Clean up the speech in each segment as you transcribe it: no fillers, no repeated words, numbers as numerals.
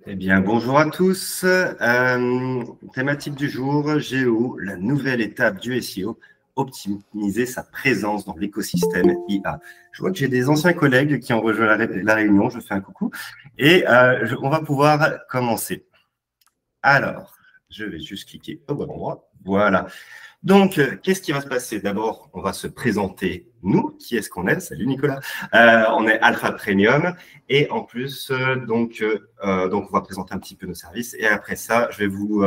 Eh bien, bonjour à tous. Thématique du jour, Géo, la nouvelle étape du SEO, optimiser sa présence dans l'écosystème IA. Je vois que j'ai des anciens collègues qui ont rejoint la réunion, je fais un coucou, et on va pouvoir commencer. Alors, je vais juste cliquer au bon endroit. Voilà. Donc, qu'est-ce qui va se passer? D'abord, on va se présenter, nous, qui est-ce qu'on est? Salut Nicolas. On est Alpha Premium et en plus, donc, on va présenter un petit peu nos services et après ça, je vais vous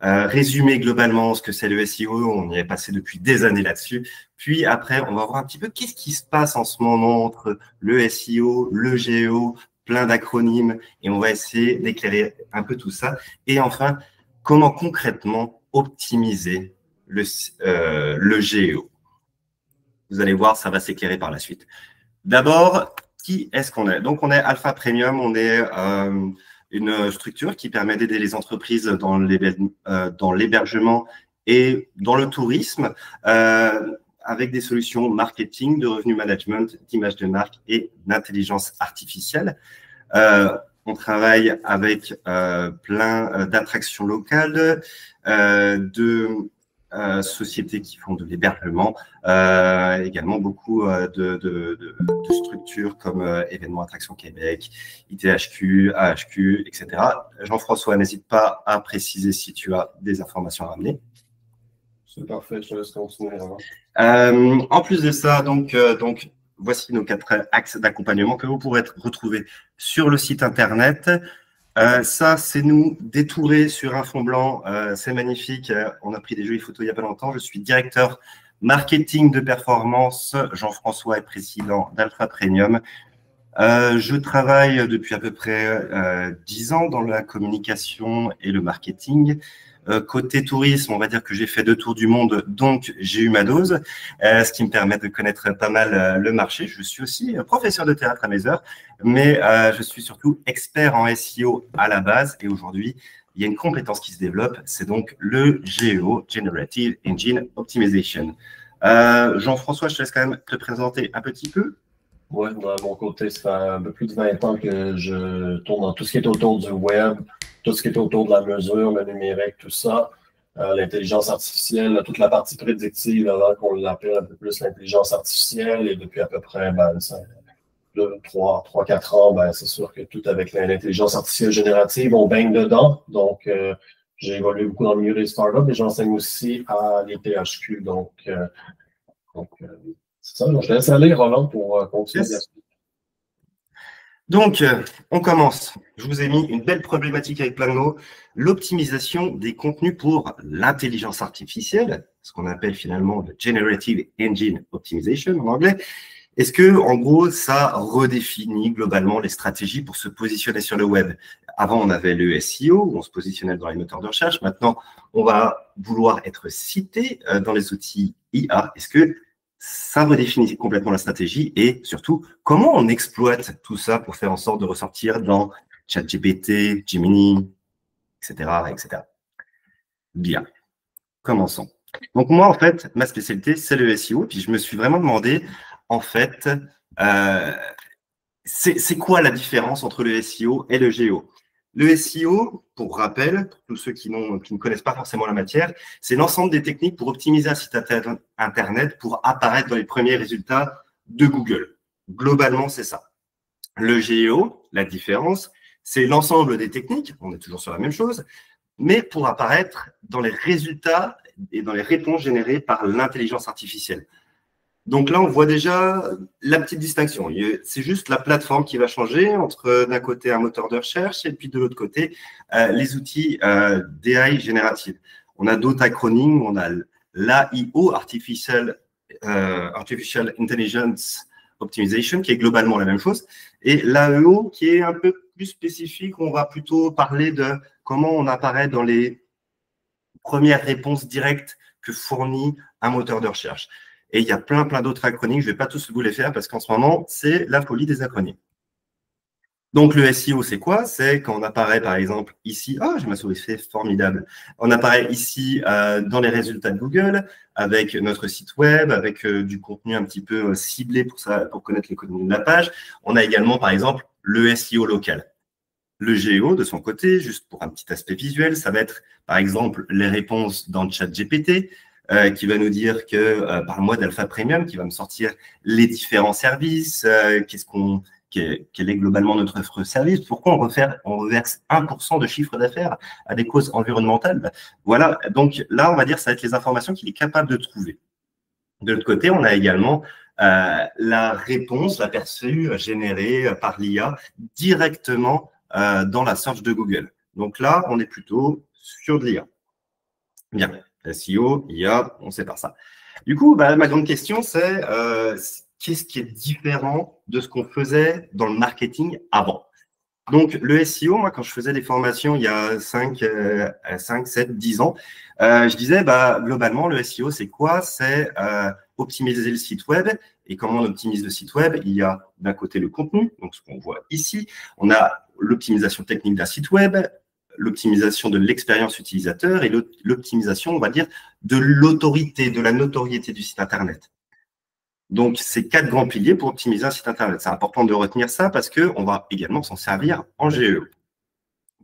résumer globalement ce que c'est le SEO. On y est passé depuis des années là-dessus. Puis après, on va voir un petit peu qu'est-ce qui se passe en ce moment entre le SEO, le GEO, plein d'acronymes et on va essayer d'éclairer un peu tout ça. Et enfin, comment concrètement optimiser le GEO. Vous allez voir, ça va s'éclairer par la suite. D'abord, qui est-ce qu'on est? Donc, on est Alpha Premium, on est une structure qui permet d'aider les entreprises dans l'hébergement et dans le tourisme avec des solutions marketing, de revenu management, d'image de marque et d'intelligence artificielle. On travaille avec plein d'attractions locales, de sociétés qui font de l'hébergement, également beaucoup de structures comme Événements Attractions Québec, ITHQ, AHQ, etc. Jean-François, n'hésite pas à préciser si tu as des informations à ramener. C'est parfait, je te laisse continuer. En plus de ça, donc voici nos 4 axes d'accompagnement que vous pourrez retrouver sur le site internet. Ça, c'est nous détouré sur un fond blanc. C'est magnifique. On a pris des jolies photos il n'y a pas longtemps. Je suis directeur marketing de performance. Jean-François est président d'Alpha Premium. Je travaille depuis à peu près 10 ans dans la communication et le marketing. Côté tourisme, on va dire que j'ai fait 2 tours du monde, donc j'ai eu ma dose, ce qui me permet de connaître pas mal le marché. Je suis aussi professeur de théâtre à mes heures, mais je suis surtout expert en SEO à la base. Et aujourd'hui, il y a une compétence qui se développe, c'est donc le GEO, Generative Engine Optimization. Jean-François, je te laisse quand même te présenter un petit peu. Oui, de mon côté, ça fait un peu plus de 20 ans que je tourne dans tout ce qui est autour du web, tout ce qui est autour de la mesure, le numérique, tout ça, l'intelligence artificielle, toute la partie prédictive, avant qu'on l'appelle un peu plus l'intelligence artificielle. Et depuis à peu près 3-4 ans, c'est sûr que tout avec l'intelligence artificielle générative, on baigne dedans. Donc, j'ai évolué beaucoup dans le milieu des startups, mais j'enseigne aussi à l'ITHQ. C'est ça, donc je laisse aller, Roland, pour continuer. Yes. Donc, on commence. Je vous ai mis une belle problématique avec plein de mots. L'optimisation des contenus pour l'intelligence artificielle, ce qu'on appelle finalement le Generative Engine Optimization en anglais. Est-ce que, en gros, ça redéfinit globalement les stratégies pour se positionner sur le web? Avant, on avait le SEO, où on se positionnait dans les moteurs de recherche. Maintenant, on va vouloir être cité dans les outils IA. Est-ce que ça redéfinit complètement la stratégie et surtout, comment on exploite tout ça pour faire en sorte de ressortir dans ChatGPT, Gemini, etc., etc. Bien, commençons. Donc moi, en fait, ma spécialité, c'est le SEO. Puis je me suis vraiment demandé, en fait, c'est quoi la différence entre le SEO et le GEO? Le SEO, pour rappel, pour tous ceux qui ne connaissent pas forcément la matière, c'est l'ensemble des techniques pour optimiser un site Internet pour apparaître dans les premiers résultats de Google. Globalement, c'est ça. Le GEO, la différence, c'est l'ensemble des techniques, on est toujours sur la même chose, mais pour apparaître dans les résultats et dans les réponses générées par l'intelligence artificielle. Donc là, on voit déjà la petite distinction. C'est juste la plateforme qui va changer entre d'un côté un moteur de recherche et puis de l'autre côté les outils d'AI générative. On a d'autres acronymes, on a l'AIO, Artificial Intelligence Optimization, qui est globalement la même chose, et l'AEO qui est un peu plus spécifique. On va plutôt parler de comment on apparaît dans les premières réponses directes que fournit un moteur de recherche. Et il y a plein d'autres acronymes. Je ne vais pas tous vous les faire parce qu'en ce moment, c'est la folie des acronymes. Donc, le SEO, c'est quoi? C'est quand on apparaît, par exemple, ici. Ah, j'ai ma souris, c'est formidable. On apparaît ici dans les résultats de Google avec notre site web, avec du contenu un petit peu ciblé pour connaître les contenus de la page. On a également, par exemple, le SEO local. Le Géo, de son côté, juste pour un petit aspect visuel, ça va être, par exemple, les réponses dans le chat GPT, qui va nous dire que, parle-moi d'Alpha Premium, qui va me sortir les différents services, quel est globalement notre offre de service, pourquoi on reverse 1% de chiffre d'affaires à des causes environnementales. Voilà, donc là, on va dire, ça va être les informations qu'il est capable de trouver. De l'autre côté, on a également la réponse, l'aperçu généré par l'IA directement dans la search de Google. Donc là, on est plutôt sur de l'IA. Bien, SEO, IA, on sépare ça. Du coup, ma grande question, c'est qu'est-ce qui est différent de ce qu'on faisait dans le marketing avant? Donc, le SEO, moi, quand je faisais des formations il y a 5, 7, 10 ans, je disais, globalement, le SEO, c'est quoi? C'est optimiser le site web. Et comment on optimise le site web? Il y a d'un côté le contenu, donc ce qu'on voit ici. On a l'optimisation technique d'un site web, l'optimisation de l'expérience utilisateur et l'optimisation, on va dire, de l'autorité, de la notoriété du site Internet. Donc, c'est 4 grands piliers pour optimiser un site Internet. C'est important de retenir ça parce qu'on va également s'en servir en GEO.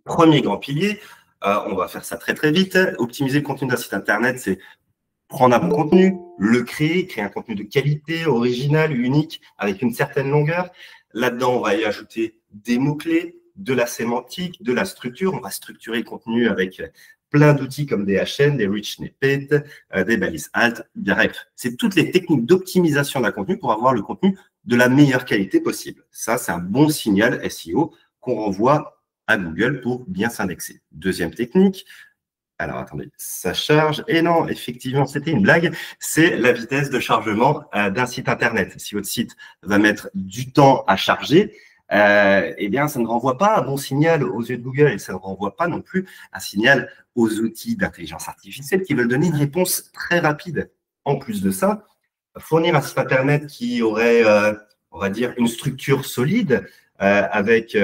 Premier grand pilier, on va faire ça très, très vite. Optimiser le contenu d'un site Internet, c'est prendre un bon contenu, le créer un contenu de qualité, original, unique, avec une certaine longueur. Là-dedans, on va y ajouter des mots-clés, de la sémantique, de la structure. On va structurer le contenu avec plein d'outils comme des HN, des rich snippets, des balises alt. Bref, c'est toutes les techniques d'optimisation d'un contenu pour avoir le contenu de la meilleure qualité possible. Ça, c'est un bon signal SEO qu'on renvoie à Google pour bien s'indexer. Deuxième technique, alors attendez, ça charge. Et non, effectivement, c'était une blague. C'est la vitesse de chargement d'un site Internet. Si votre site va mettre du temps à charger, eh bien, ça ne renvoie pas un bon signal aux yeux de Google et ça ne renvoie pas non plus un signal aux outils d'intelligence artificielle qui veulent donner une réponse très rapide. En plus de ça, fournir un site Internet qui aurait, on va dire, une structure solide avec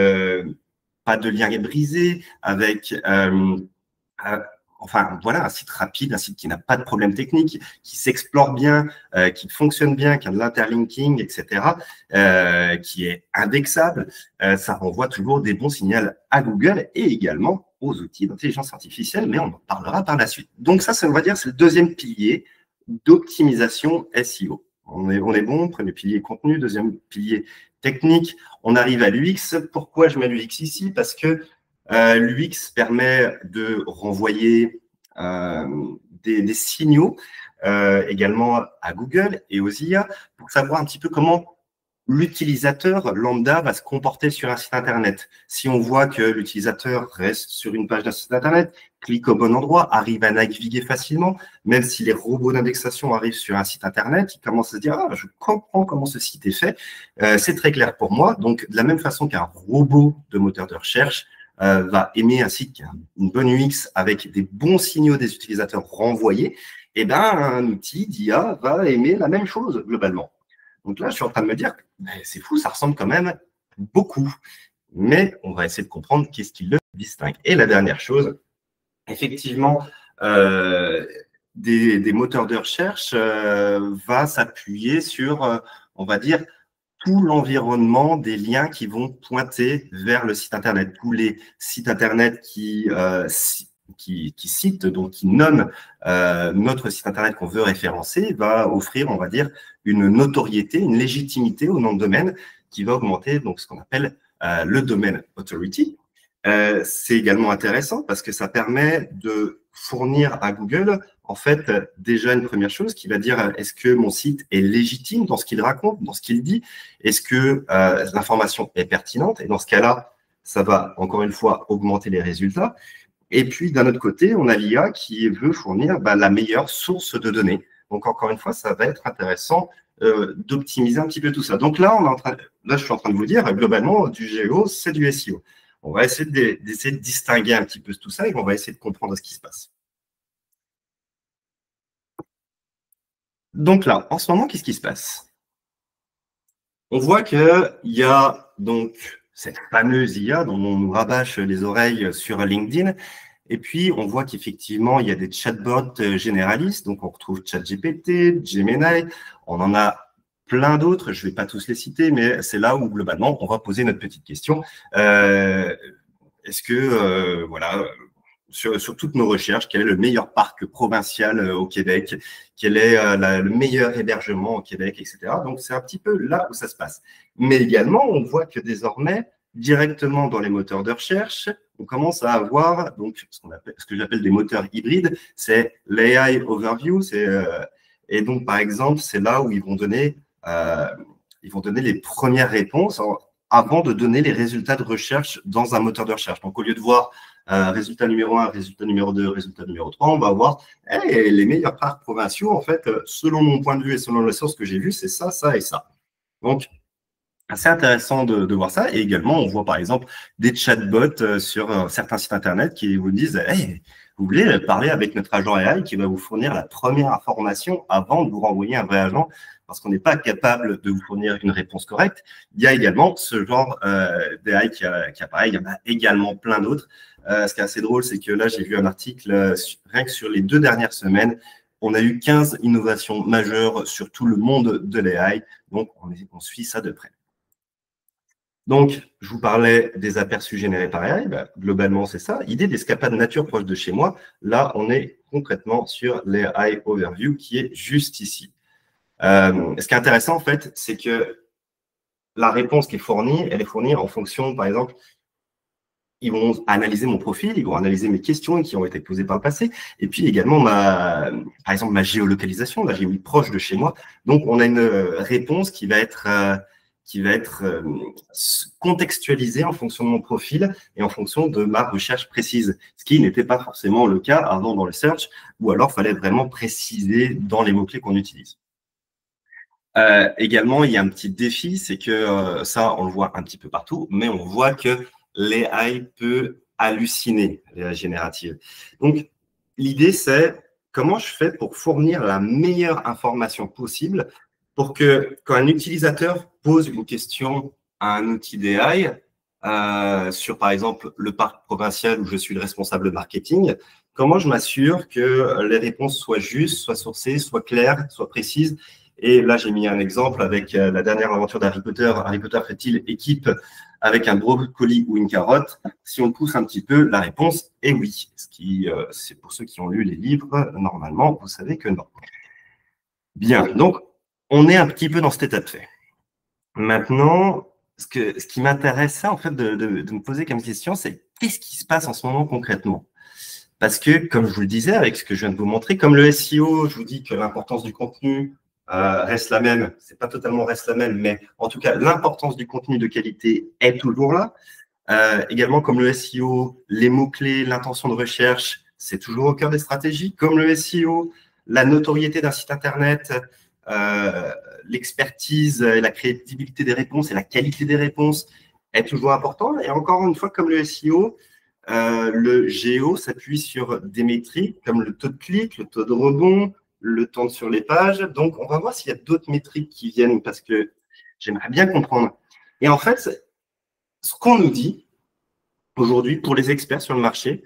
pas de lien brisé, avec enfin, voilà, un site rapide, un site qui n'a pas de problème technique, qui s'explore bien, qui fonctionne bien, qui a de l'interlinking, etc., qui est indexable, ça renvoie toujours des bons signaux à Google et également aux outils d'intelligence artificielle, mais on en parlera par la suite. Donc ça, on va dire, c'est le deuxième pilier d'optimisation SEO. On est bon, premier pilier contenu, deuxième pilier technique. On arrive à l'UX. Pourquoi je mets l'UX ici? Parce que l'UX permet de renvoyer des signaux également à Google et aux IA pour savoir un petit peu comment l'utilisateur lambda va se comporter sur un site Internet. Si on voit que l'utilisateur reste sur une page d'un site Internet, clique au bon endroit, arrive à naviguer facilement, même si les robots d'indexation arrivent sur un site Internet, il commence à se dire « Ah, je comprends comment ce site est fait, c'est très clair pour moi ». Donc, de la même façon qu'un robot de moteur de recherche va aimer un site qui a une bonne UX avec des bons signaux des utilisateurs renvoyés, eh ben, un outil d'IA va aimer la même chose globalement. Donc là, je suis en train de me dire, c'est fou, ça ressemble quand même beaucoup. Mais on va essayer de comprendre qu'est-ce qui le distingue. Et la dernière chose, effectivement, des moteurs de recherche va s'appuyer sur, on va dire, tout l'environnement des liens qui vont pointer vers le site Internet. Tous les sites Internet qui citent, donc qui nomment notre site Internet qu'on veut référencer, va offrir, on va dire, une notoriété, une légitimité au nom de domaine qui va augmenter donc ce qu'on appelle le domaine authority. C'est également intéressant parce que ça permet de fournir à Google, en fait, déjà une première chose qui va dire est-ce que mon site est légitime dans ce qu'il raconte, dans ce qu'il dit? Est-ce que l'information est pertinente? Et dans ce cas-là, ça va encore une fois augmenter les résultats. Et puis, d'un autre côté, on a l'IA qui veut fournir la meilleure source de données. Donc, encore une fois, ça va être intéressant d'optimiser un petit peu tout ça. Donc là, je suis en train de vous dire, globalement, du GEO, c'est du SEO. On va essayer d'essayer de distinguer un petit peu tout ça et on va essayer de comprendre ce qui se passe. Donc là, en ce moment, qu'est-ce qui se passe? On voit qu'il y a donc cette fameuse IA dont on nous rabâche les oreilles sur LinkedIn. Et puis, on voit qu'effectivement, il y a des chatbots généralistes. Donc, on retrouve ChatGPT, Gemini. On en a plein d'autres. Je ne vais pas tous les citer, mais c'est là où, globalement, on va poser notre petite question. est-ce que, voilà, sur toutes nos recherches, quel est le meilleur parc provincial au Québec, quel est le meilleur hébergement au Québec, etc. Donc, c'est un petit peu là où ça se passe. Mais également, on voit que désormais, directement dans les moteurs de recherche, on commence à avoir donc, ce que j'appelle des moteurs hybrides, c'est l'AI Overview. Et donc, par exemple, c'est là où ils vont donner les premières réponses avant de donner les résultats de recherche dans un moteur de recherche. Donc, au lieu de voir résultat numéro 1, résultat numéro 2, résultat numéro 3, on va voir les meilleurs parcs provinciaux, en fait, selon mon point de vue et selon les sources que j'ai vues, c'est ça, ça et ça. Donc, assez intéressant de voir ça. Et également, on voit par exemple des chatbots sur certains sites internet qui vous disent hey, vous voulez parler avec notre agent AI qui va vous fournir la première information avant de vous renvoyer un vrai agent parce qu'on n'est pas capable de vous fournir une réponse correcte. Il y a également ce genre d'AI qui apparaît. Il y en a également plein d'autres. Ce qui est assez drôle, c'est que là, j'ai vu un article rien que sur les 2 dernières semaines. On a eu 15 innovations majeures sur tout le monde de l'AI. Donc, on suit ça de près. Donc, je vous parlais des aperçus générés par AI. Globalement, c'est ça. Idée d'escapade nature proche de chez moi. Là, on est concrètement sur l'AI Overview qui est juste ici. Ce qui est intéressant, en fait, c'est que la réponse qui est fournie, elle est fournie en fonction, par exemple, ils vont analyser mon profil, ils vont analyser mes questions qui ont été posées par le passé, et puis également, par exemple, ma géolocalisation. Là, j'ai mis proche de chez moi. Donc, on a une réponse qui va être contextualisée en fonction de mon profil et en fonction de ma recherche précise, ce qui n'était pas forcément le cas avant dans le search, ou alors il fallait vraiment préciser dans les mots-clés qu'on utilise. Également, il y a un petit défi, c'est que ça, on le voit un petit peu partout, mais on voit que l'AI peut halluciner, l'AI générative. Donc, l'idée, c'est comment je fais pour fournir la meilleure information possible pour que quand un utilisateur pose une question à un outil d'AI sur, par exemple, le parc provincial où je suis le responsable marketing, comment je m'assure que les réponses soient justes, soient sourcées, soient claires, soient précises. Et là, j'ai mis un exemple avec la dernière aventure d'Harry Potter. Harry Potter fait-il équipe avec un brocoli ou une carotte? Si on pousse un petit peu, la réponse est oui. Ce qui, c'est pour ceux qui ont lu les livres, normalement, vous savez que non. Bien, donc, on est un petit peu dans cet état de fait. Maintenant, ce qui m'intéressait en fait de me poser comme question, c'est qu'est-ce qui se passe en ce moment concrètement? Parce que, comme je vous le disais, avec ce que je viens de vous montrer, comme le SEO, je vous dis que l'importance du contenu reste la même. C'est pas totalement reste la même, mais en tout cas, l'importance du contenu de qualité est toujours là. Également, comme le SEO, les mots-clés, l'intention de recherche, c'est toujours au cœur des stratégies. Comme le SEO, la notoriété d'un site Internet, l'expertise et la crédibilité des réponses et la qualité des réponses est toujours important. Et encore une fois, comme le SEO, le géo s'appuie sur des métriques comme le taux de clic, le taux de rebond, le temps sur les pages. Donc, on va voir s'il y a d'autres métriques qui viennent parce que j'aimerais bien comprendre. Et en fait, ce qu'on nous dit aujourd'hui pour les experts sur le marché,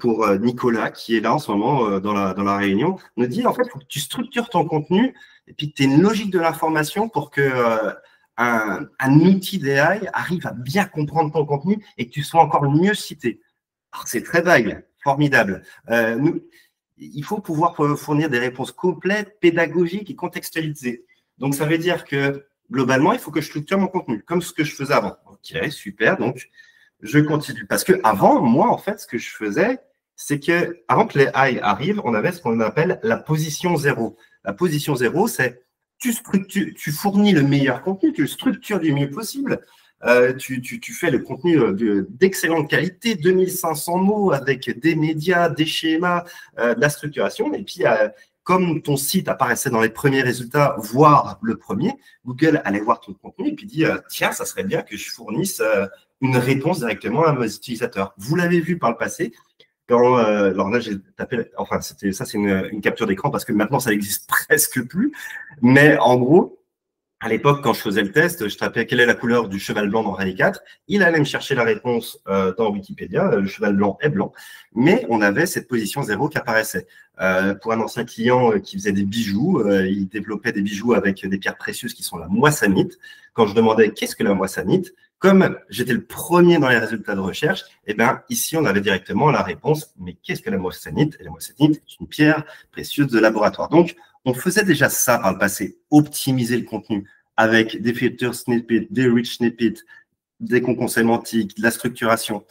pour Nicolas qui est là en ce moment dans la réunion, nous dit en fait, il faut que tu structures ton contenu et puis que tu aies une logique de l'information pour que un outil d'AI arrive à bien comprendre ton contenu et que tu sois encore mieux cité. Alors, c'est très vague, formidable. Il faut pouvoir fournir des réponses complètes, pédagogiques et contextualisées. Donc, ça veut dire que globalement, il faut que je structure mon contenu comme ce que je faisais avant. Ok, super. Donc, je continue. Parce que avant, moi, en fait, ce que je faisais, c'est que avant que les AI arrivent, on avait ce qu'on appelle la position 0. La position 0, c'est tu fournis le meilleur contenu, tu le structures du mieux possible. Tu fais le contenu d'excellente qualité, 2500 mots avec des médias, des schémas, de la structuration. Et puis, comme ton site apparaissait dans les premiers résultats, voire le premier, Google allait voir ton contenu et puis dit tiens, ça serait bien que je fournisse une réponse directement à mes utilisateurs. Vous l'avez vu par le passé. Alors là, j'ai tapé, enfin, c'est une capture d'écran parce que maintenant, ça n'existe presque plus. Mais en gros, à l'époque, quand je faisais le test, je tapais quelle est la couleur du cheval blanc dans Rallye 4. Il allait me chercher la réponse dans Wikipédia. Le cheval blanc est blanc. Mais on avait cette position 0 qui apparaissait. Pour un ancien client qui faisait des bijoux, il développait des bijoux avec des pierres précieuses qui sont la moissanite. Quand je demandais qu'est-ce que la moissanite, comme j'étais le premier dans les résultats de recherche, eh ben, ici, on avait directement la réponse. Mais qu'est-ce que la moissanite? La moissanite est une pierre précieuse de laboratoire. Donc, on faisait déjà ça par le passé, optimiser le contenu avec des filters snippets, des rich snippets, des concours sémantiques, de la structuration.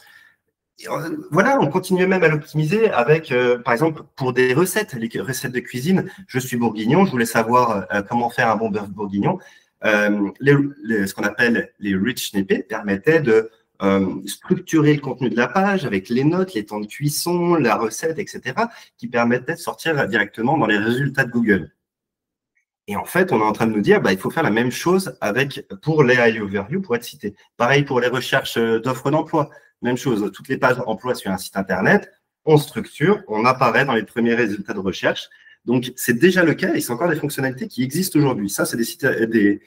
Et voilà, on continuait même à l'optimiser avec, par exemple, pour des recettes, les recettes de cuisine. Je suis bourguignon, je voulais savoir comment faire un bon bœuf bourguignon. Ce qu'on appelle les rich snippets permettaient de structurer le contenu de la page avec les notes, les temps de cuisson, la recette, etc., qui permettaient de sortir directement dans les résultats de Google. Et en fait, on est en train de nous dire, bah, il faut faire la même chose pour les high overview pour être cité. Pareil pour les recherches d'offres d'emploi. Même chose, toutes les pages d'emploi sur un site Internet, on structure, on apparaît dans les premiers résultats de recherche. Donc, c'est déjà le cas et c'est encore des fonctionnalités qui existent aujourd'hui. Ça, c'est des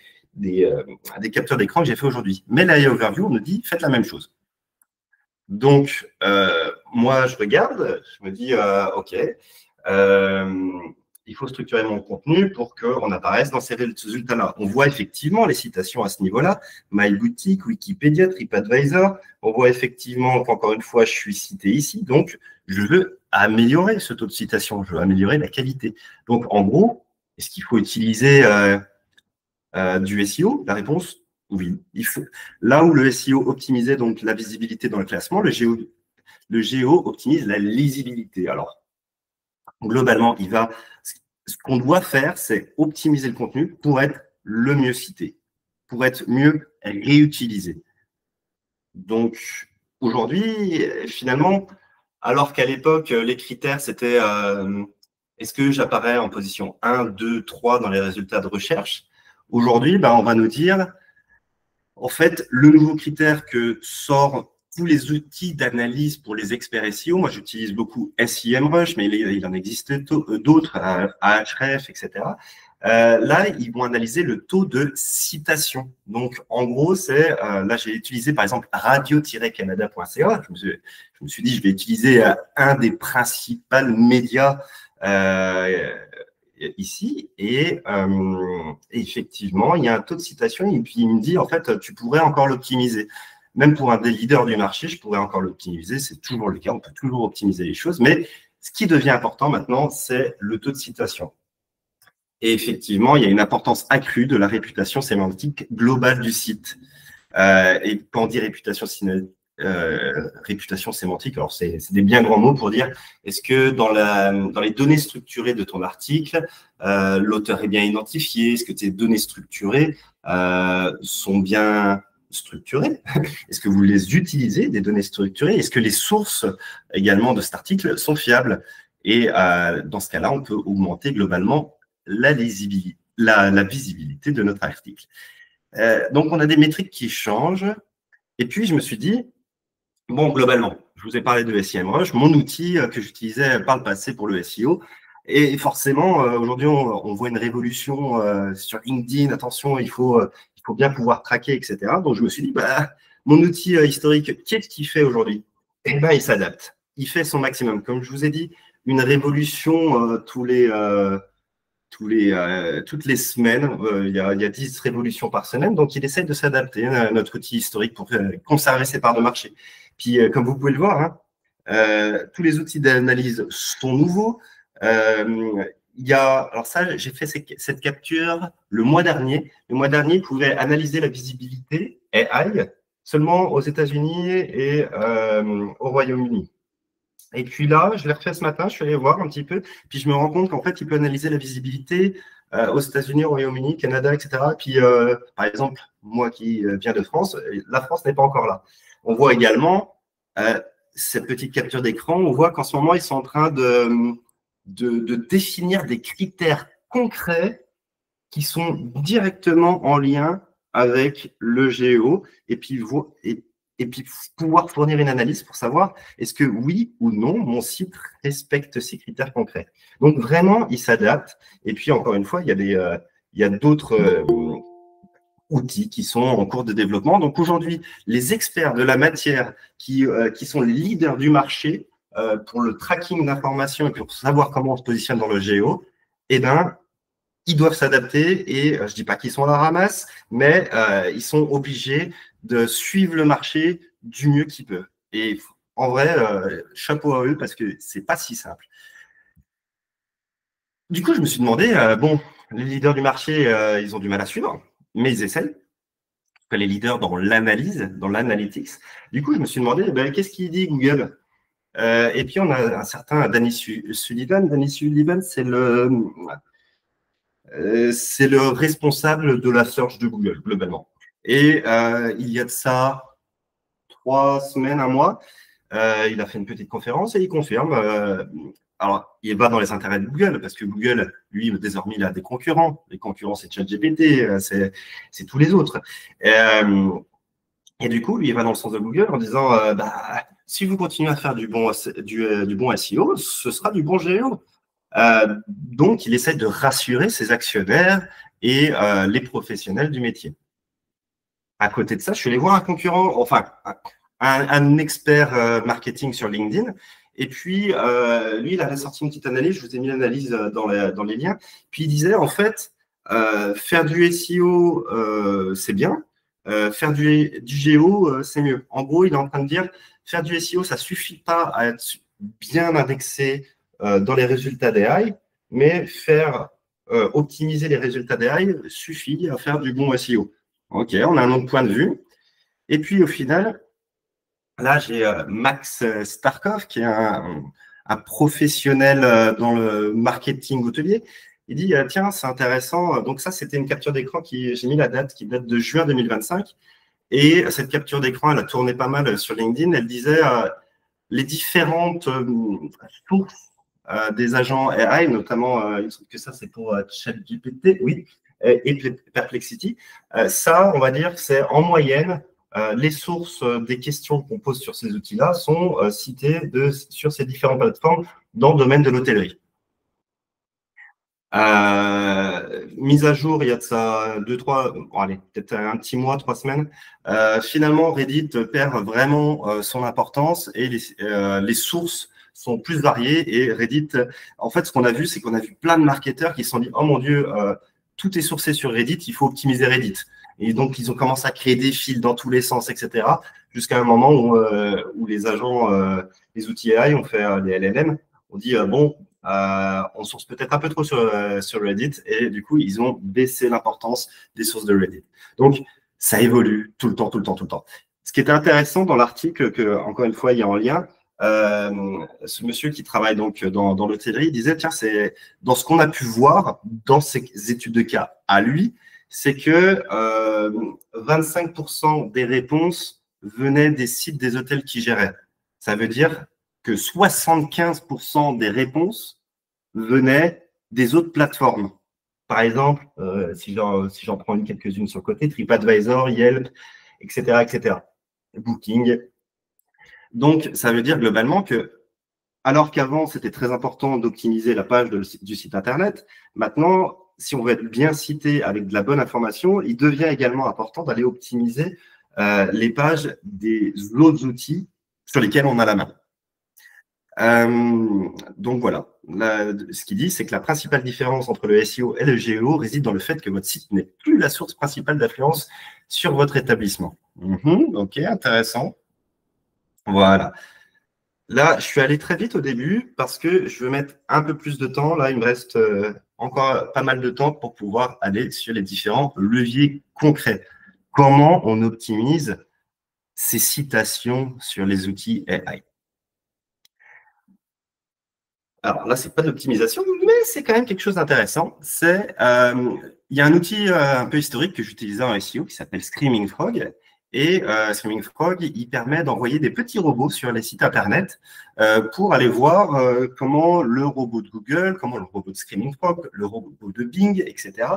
capteurs d'écran que j'ai fait aujourd'hui. Mais la overview, on nous dit, faites la même chose. Donc, moi, je regarde, je me dis, OK, il faut structurer mon contenu pour qu'on apparaisse dans ces résultats-là. On voit effectivement les citations à ce niveau-là, MyBoutique, Wikipédia, TripAdvisor. On voit effectivement qu'encore une fois, je suis cité ici. Donc, je veux améliorer ce taux de citation, je veux améliorer la qualité. Donc, en gros, est-ce qu'il faut utiliser du SEO? La réponse, oui. Là où le SEO optimisait donc la visibilité dans le classement, le GEO optimise la lisibilité. Alors, globalement, ce qu'on doit faire, c'est optimiser le contenu pour être le mieux cité, pour être mieux réutilisé. Donc, aujourd'hui, finalement, alors qu'à l'époque, les critères, c'était est-ce que j'apparais en position 1, 2, 3 dans les résultats de recherche? Aujourd'hui, on va nous dire, en fait, le nouveau critère que sort tous les outils d'analyse pour les experts SEO, moi j'utilise beaucoup SEMrush, mais il en existe d'autres, Ahrefs, etc. Là, ils vont analyser le taux de citation. Donc, en gros, là, j'ai utilisé par exemple radio-canada.ca. Je me suis dit, je vais utiliser un des principaux médias ici. Et effectivement, il y a un taux de citation et puis il me dit, en fait, tu pourrais encore l'optimiser. Même pour un des leaders du marché, je pourrais encore l'optimiser. C'est toujours le cas, on peut toujours optimiser les choses. Mais ce qui devient important maintenant, c'est le taux de citation. Et effectivement, il y a une importance accrue de la réputation sémantique globale du site. Et quand on dit réputation sémantique, alors c'est des bien grands mots pour dire, est-ce que dans les données structurées de ton article, l'auteur est bien identifié? Est-ce que tes données structurées sont bien structurées? Est-ce que vous les utilisez, des données structurées? Est-ce que les sources également de cet article sont fiables? Et dans ce cas-là, on peut augmenter globalement la visibilité de notre article. Donc, on a des métriques qui changent. Et puis, je me suis dit, bon, globalement, je vous ai parlé de SEMrush, mon outil que j'utilisais par le passé pour le SEO. Et forcément, aujourd'hui, on voit une révolution sur LinkedIn. Attention, il faut bien pouvoir traquer, etc. Donc, je me suis dit, mon outil historique, qu'est-ce qu'il fait aujourd'hui? Eh bien, il s'adapte. Il fait son maximum. Comme je vous ai dit, une révolution toutes les semaines. Il y a 10 révolutions par semaine. Donc, il essaie de s'adapter à notre outil historique pour conserver ses parts de marché. Puis, comme vous pouvez le voir, tous les outils d'analyse sont nouveaux. Alors ça, j'ai fait cette capture le mois dernier. Le mois dernier, il pouvait analyser la visibilité AI seulement aux États-Unis et au Royaume-Uni. Et puis là, je l'ai refait ce matin, je suis allé voir un petit peu, puis je me rends compte qu'en fait, il peut analyser la visibilité aux États-Unis, au Royaume-Uni, Canada, etc. Puis, par exemple, moi qui viens de France, la France n'est pas encore là. On voit également cette petite capture d'écran, on voit qu'en ce moment, ils sont en train de définir des critères concrets qui sont directement en lien avec le GEO et puis pouvoir fournir une analyse pour savoir est-ce que oui ou non, mon site respecte ces critères concrets. Donc, vraiment, il s'adapte. Et puis, encore une fois, il y a d'autres outils qui sont en cours de développement. Donc, aujourd'hui, les experts de la matière qui sont les leaders du marché pour le tracking d'informations et pour savoir comment on se positionne dans le GEO, eh bien, ils doivent s'adapter et je ne dis pas qu'ils sont à la ramasse, mais ils sont obligés de suivre le marché du mieux qu'ils peuvent. Et en vrai, chapeau à eux parce que c'est pas si simple. Du coup, je me suis demandé, bon, les leaders du marché, ils ont du mal à suivre, mais ils essayent. Les leaders dans l'analyse, dans l'analytics. Du coup, je me suis demandé, qu'est-ce qu'il dit Google? Et puis, on a un certain Danny Sullivan. Danny Sullivan, c'est le responsable de la search de Google, globalement. Et il y a de ça 3 semaines, un mois, il a fait une petite conférence et il confirme. Alors, il va dans les intérêts de Google, parce que Google, lui, désormais, il a des concurrents. Les concurrents, c'est ChatGPT, c'est tous les autres. Et du coup, lui, il va dans le sens de Google en disant, si vous continuez à faire du bon SEO, ce sera du bon GEO. Donc, il essaie de rassurer ses actionnaires et les professionnels du métier. À côté de ça, je suis allé voir un concurrent, enfin, un expert marketing sur LinkedIn. Et puis, lui, il avait sorti une petite analyse. Je vous ai mis l'analyse dans les liens. Puis, il disait, en fait, faire du SEO, c'est bien. Faire du GEO, c'est mieux. En gros, il est en train de dire, faire du SEO, ça ne suffit pas à être bien indexé dans les résultats d'AI, mais optimiser les résultats d'AI suffit à faire du bon SEO. OK, on a un autre point de vue. Et puis, au final, là, j'ai Max Starkov, qui est un professionnel dans le marketing hôtelier. Il dit, tiens, c'est intéressant. Donc ça, c'était une capture d'écran j'ai mis la date, qui date de juin 2025. Et cette capture d'écran, elle a tourné pas mal sur LinkedIn. Elle disait les différentes sources des agents AI, notamment, il me semble que ça, c'est pour ChatGPT, oui, et Perplexity. Ça, on va dire que c'est en moyenne, les sources des questions qu'on pose sur ces outils-là sont citées sur ces différentes plateformes dans le domaine de l'hôtellerie. Mise à jour, il y a de ça 2-3, bon, allez, peut-être un petit mois, 3 semaines. Finalement, Reddit perd vraiment son importance et les sources sont plus variées. Et Reddit, en fait, ce qu'on a vu, c'est qu'on a vu plein de marketeurs qui se sont dit, oh mon Dieu, tout est sourcé sur Reddit, il faut optimiser Reddit. Et donc, ils ont commencé à créer des fils dans tous les sens, etc. Jusqu'à un moment où les agents, les outils AI ont fait les LLM, on dit, bon, on source peut-être un peu trop sur Reddit et du coup, ils ont baissé l'importance des sources de Reddit. Donc, ça évolue tout le temps, tout le temps, tout le temps. Ce qui était intéressant dans l'article, que encore une fois, il y a en lien, ce monsieur qui travaille donc dans l'hôtellerie disait, tiens, c'est dans ce qu'on a pu voir dans ces études de cas à lui, c'est que 25% des réponses venaient des sites des hôtels qu'il gérait. Ça veut dire que 75% des réponses venaient des autres plateformes. Par exemple, si j'en prends quelques-unes sur le côté, TripAdvisor, Yelp, etc., etc., Booking. Donc, ça veut dire globalement que, alors qu'avant, c'était très important d'optimiser la page du site Internet, maintenant, si on veut être bien cité avec de la bonne information, il devient également important d'aller optimiser les pages des autres outils sur lesquels on a la main. Donc voilà, ce qu'il dit, c'est que la principale différence entre le SEO et le GEO réside dans le fait que votre site n'est plus la source principale d'influence sur votre établissement. Ok, intéressant. Voilà. Là, je suis allé très vite au début parce que je veux mettre un peu plus de temps. Là, il me reste encore pas mal de temps pour pouvoir aller sur les différents leviers concrets. Comment on optimise ces citations sur les outils AI? Alors là, c'est pas de l'optimisation, mais c'est quand même quelque chose d'intéressant. Il y a un outil un peu historique que j'utilisais en SEO qui s'appelle Screaming Frog. Et Screaming Frog, il permet d'envoyer des petits robots sur les sites Internet pour aller voir comment le robot de Google, comment le robot de Screaming Frog, le robot de Bing, etc.,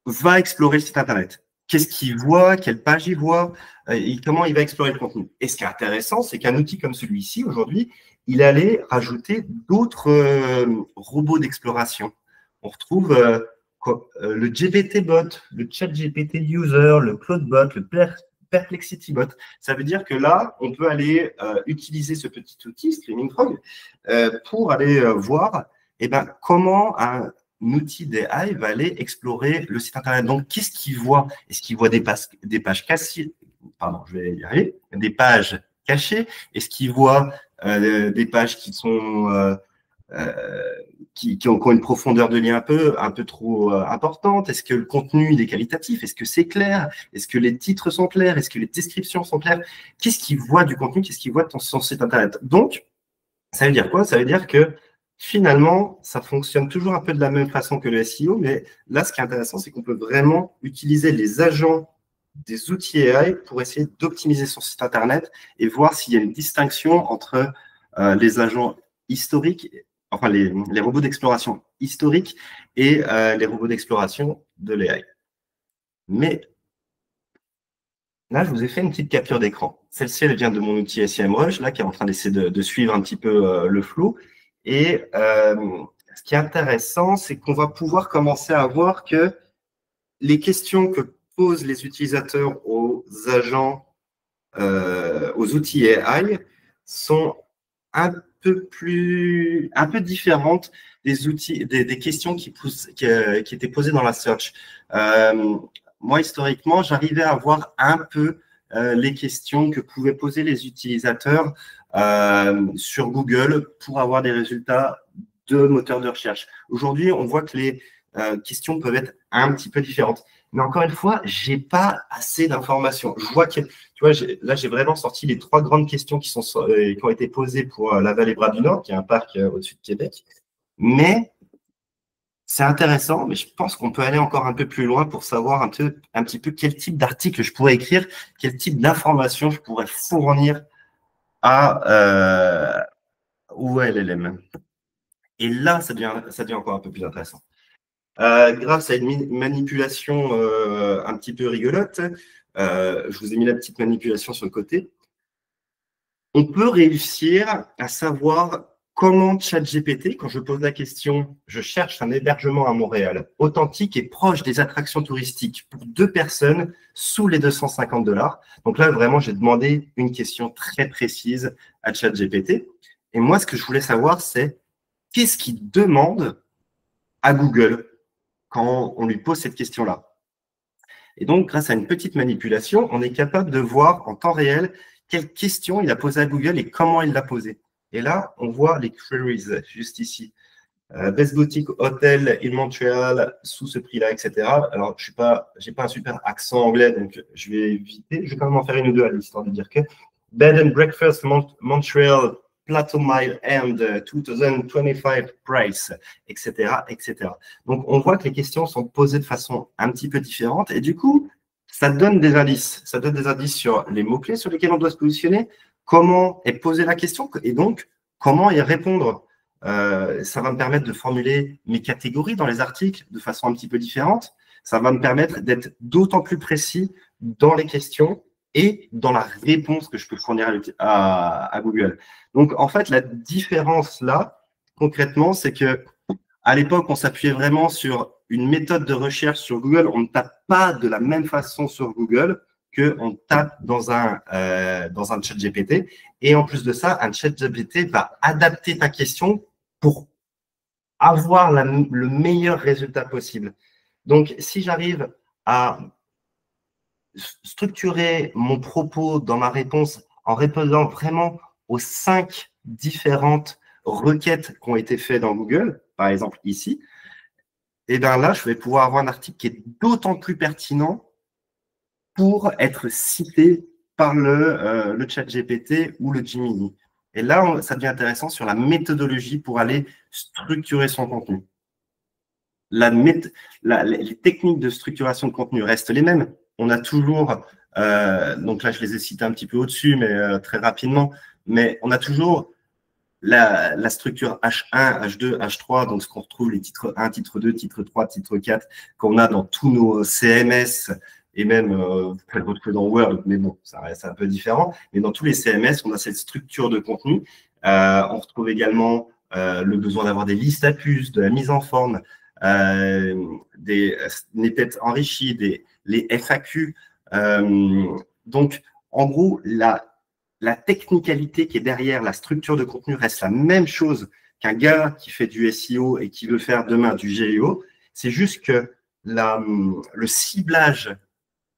va explorer le site Internet. Qu'est-ce qu'il voit, quelle page il voit, et comment il va explorer le contenu. Et ce qui est intéressant, c'est qu'un outil comme celui-ci, aujourd'hui, il allait rajouter d'autres robots d'exploration. On retrouve le GPT-bot, le ChatGPT User, le Claude-bot, le Perplexity-bot. Ça veut dire que là, on peut aller utiliser ce petit outil, Screaming Frog, pour aller voir comment outil d'AI va aller explorer le site Internet. Donc, qu'est-ce qu'il voit? Est-ce qu'il voit des pages cachées? Pardon, je vais y arriver. Des pages cachées? Est-ce qu'il voit des pages qui sont qui ont une profondeur de lien un peu trop importante? Est-ce que le contenu il est qualitatif? Est-ce que c'est clair? Est-ce que les titres sont clairs? Est-ce que les descriptions sont claires? Qu'est-ce qu'il voit du contenu? Qu'est-ce qu'il voit de son site Internet? Donc, ça veut dire quoi? Ça veut dire que finalement, ça fonctionne toujours un peu de la même façon que le SEO, mais là, ce qui est intéressant, c'est qu'on peut vraiment utiliser les agents des outils AI pour essayer d'optimiser son site Internet et voir s'il y a une distinction entre les agents historiques, enfin les robots d'exploration historiques et les robots d'exploration de l'AI. Mais là, je vous ai fait une petite capture d'écran. Celle-ci, elle vient de mon outil SEMrush, là, qui est en train d'essayer de suivre un petit peu le flow. Et ce qui est intéressant, c'est qu'on va pouvoir commencer à voir que les questions que posent les utilisateurs aux agents, aux outils AI, sont un peu différentes des questions qui étaient posées dans la search. Moi, historiquement, j'arrivais à voir un peu les questions que pouvaient poser les utilisateurs sur Google pour avoir des résultats de moteurs de recherche. Aujourd'hui, on voit que les questions peuvent être un petit peu différentes. Mais encore une fois, je n'ai pas assez d'informations. Je vois que, tu vois, là, j'ai vraiment sorti les 3 grandes questions qui ont été posées pour la Vallée Bras du Nord, qui est un parc au-dessus de Québec. Mais c'est intéressant, mais je pense qu'on peut aller encore un peu plus loin pour savoir un petit peu quel type d'article je pourrais écrire, quel type d'informations je pourrais fournir au LLM. Et là, ça devient encore un peu plus intéressant. Grâce à une manipulation un petit peu rigolote, je vous ai mis la petite manipulation sur le côté, on peut réussir à savoir comment ChatGPT, quand je pose la question, je cherche un hébergement à Montréal, authentique et proche des attractions touristiques pour 2 personnes sous les 250 $. Donc là, vraiment, j'ai demandé une question très précise à ChatGPT. Et moi, ce que je voulais savoir, c'est qu'est-ce qu'il demande à Google quand on lui pose cette question-là. Et donc, grâce à une petite manipulation, on est capable de voir en temps réel quelle question il a posée à Google et comment il l'a posée. Et là, on voit les queries juste ici. Best Boutique Hotel in Montréal sous ce prix-là, etc. Alors, je n'ai pas un super accent anglais, donc je vais éviter. Je vais quand même en faire une ou deux à l'histoire de dire que Bed and Breakfast Montreal Plateau Mile and 2025 price, etc., etc. Donc, on voit que les questions sont posées de façon un petit peu différente et du coup, ça donne des indices. Ça donne des indices sur les mots-clés sur lesquels on doit se positionner, comment est posée la question et donc comment y répondre. Ça va me permettre de formuler mes catégories dans les articles de façon un petit peu différente. Ça va me permettre d'être d'autant plus précis dans les questions et dans la réponse que je peux fournir à Google. Donc, en fait, la différence là, concrètement, c'est que à l'époque, on s'appuyait vraiment sur une méthode de recherche sur Google. On ne tape pas de la même façon sur Google qu'on tape dans un chat GPT. Et en plus de ça, un chat GPT va adapter ta question pour avoir le meilleur résultat possible. Donc, si j'arrive à structurer mon propos dans ma réponse en répondant vraiment aux 5 différentes requêtes qui ont été faites dans Google, par exemple ici, et bien là, je vais pouvoir avoir un article qui est d'autant plus pertinent pour être cité par le chat GPT ou le Gemini. Et là, ça devient intéressant sur la méthodologie pour aller structurer son contenu. Les techniques de structuration de contenu restent les mêmes. On a toujours, donc là, je les ai cités un petit peu au-dessus, mais très rapidement, mais on a toujours la structure H1, H2, H3, donc ce qu'on retrouve les titres 1, titre 2, titre 3, titre 4, qu'on a dans tous nos CMS, et même, vous pouvez le retrouver dans Word, mais bon, ça reste un peu différent. Mais dans tous les CMS, on a cette structure de contenu. On retrouve également le besoin d'avoir des listes à puces, de la mise en forme, des snippets enrichis, les FAQ. Donc, en gros, la technicalité qui est derrière la structure de contenu reste la même chose qu'un gars qui fait du SEO et qui veut faire demain du GEO. C'est juste que le ciblage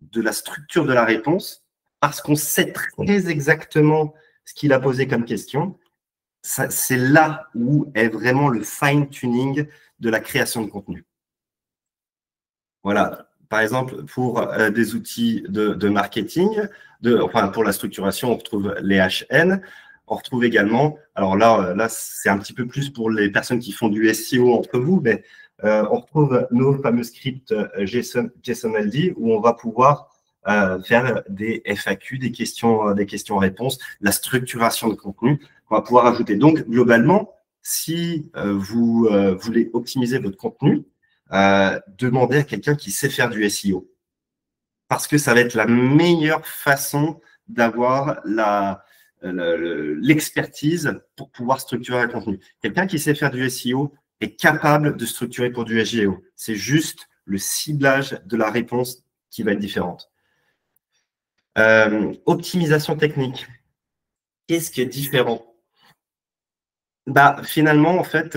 de la structure de la réponse, parce qu'on sait très exactement ce qu'il a posé comme question, c'est là où est vraiment le fine-tuning de la création de contenu. Voilà. Par exemple, pour des outils de marketing, enfin pour la structuration, on retrouve les HN. On retrouve également, alors là c'est un petit peu plus pour les personnes qui font du SEO entre vous, mais on retrouve nos fameux scripts JSON-LD où on va pouvoir faire des FAQ, des questions-réponses, la structuration de contenu qu'on va pouvoir ajouter. Donc, globalement, si vous voulez optimiser votre contenu, demandez à quelqu'un qui sait faire du SEO. Parce que ça va être la meilleure façon d'avoir l'expertise pour pouvoir structurer un contenu. Quelqu'un qui sait faire du SEO est capable de structurer pour du SEO. C'est juste le ciblage de la réponse qui va être différente. Optimisation technique. Qu'est-ce qui est différent? Finalement, en fait,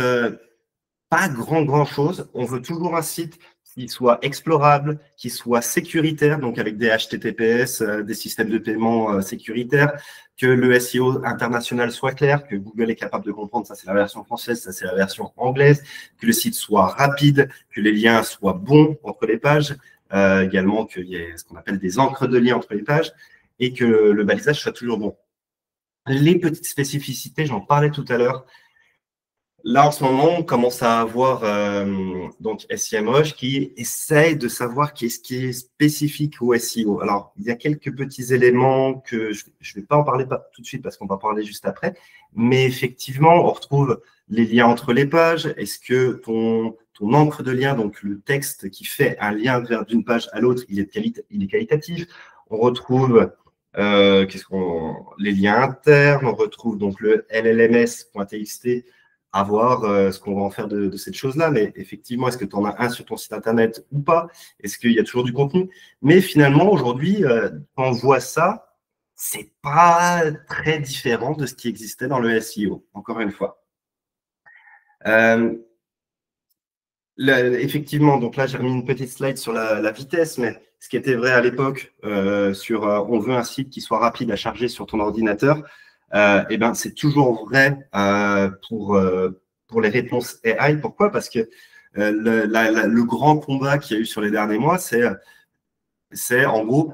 pas grand-chose. On veut toujours un site qui soit explorable, qui soit sécuritaire, donc avec des HTTPS, des systèmes de paiement sécuritaires, que le SEO international soit clair, que Google est capable de comprendre, ça c'est la version française, ça c'est la version anglaise, que le site soit rapide, que les liens soient bons entre les pages, également qu'il y ait ce qu'on appelle des encres de liens entre les pages, et que le balisage soit toujours bon. Les petites spécificités, j'en parlais tout à l'heure. Là, en ce moment, on commence à avoir donc SEMrush qui essaye de savoir qu'est-ce qui est spécifique au SEO. Alors, il y a quelques petits éléments que je ne vais pas en parler tout de suite parce qu'on va en parler juste après. Mais effectivement, on retrouve les liens entre les pages. Est-ce que ton encre de lien, donc le texte qui fait un lien d'une page à l'autre, il est qualitatif? On retrouve les liens internes. On retrouve donc le LLMS.txt. À voir ce qu'on va en faire de cette chose-là. Mais effectivement, est-ce que tu en as un sur ton site Internet ou pas? Est-ce qu'il y a toujours du contenu? Mais finalement, aujourd'hui, quand on voit ça, c'est pas très différent de ce qui existait dans le SEO, encore une fois. Effectivement, donc là, j'ai remis une petite slide sur la vitesse, mais ce qui était vrai à l'époque sur on veut un site qui soit rapide à charger sur ton ordinateur, c'est toujours vrai pour les réponses AI. Pourquoi? Parce que le grand combat qu'il y a eu sur les derniers mois, c'est en gros,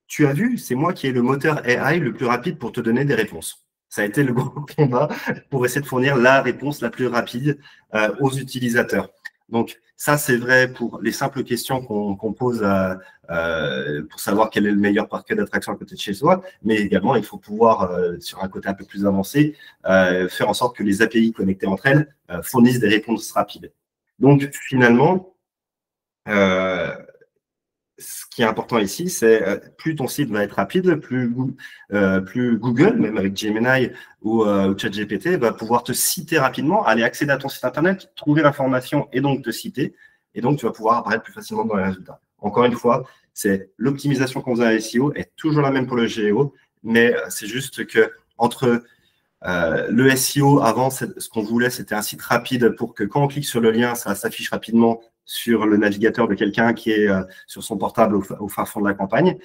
tu as vu, c'est moi qui ai le moteur AI le plus rapide pour te donner des réponses. Ça a été le grand combat pour essayer de fournir la réponse la plus rapide aux utilisateurs. Donc, ça, c'est vrai pour les simples questions qu'on pose pour savoir quel est le meilleur parc d'attraction à côté de chez soi, mais également, il faut pouvoir, sur un côté un peu plus avancé, faire en sorte que les API connectées entre elles fournissent des réponses rapides. Donc, finalement, ce qui est important ici, c'est plus ton site va être rapide, plus Google, même avec Gemini ou ChatGPT, va pouvoir te citer rapidement, aller accéder à ton site Internet, trouver l'information et donc te citer. Et donc, tu vas pouvoir apparaître plus facilement dans les résultats. Encore une fois, c'est l'optimisation qu'on faisait à SEO est toujours la même pour le GEO, mais c'est juste que entre le SEO, avant, ce qu'on voulait, c'était un site rapide pour que quand on clique sur le lien, ça s'affiche rapidement sur le navigateur de quelqu'un qui est sur son portable au fin fond de la campagne.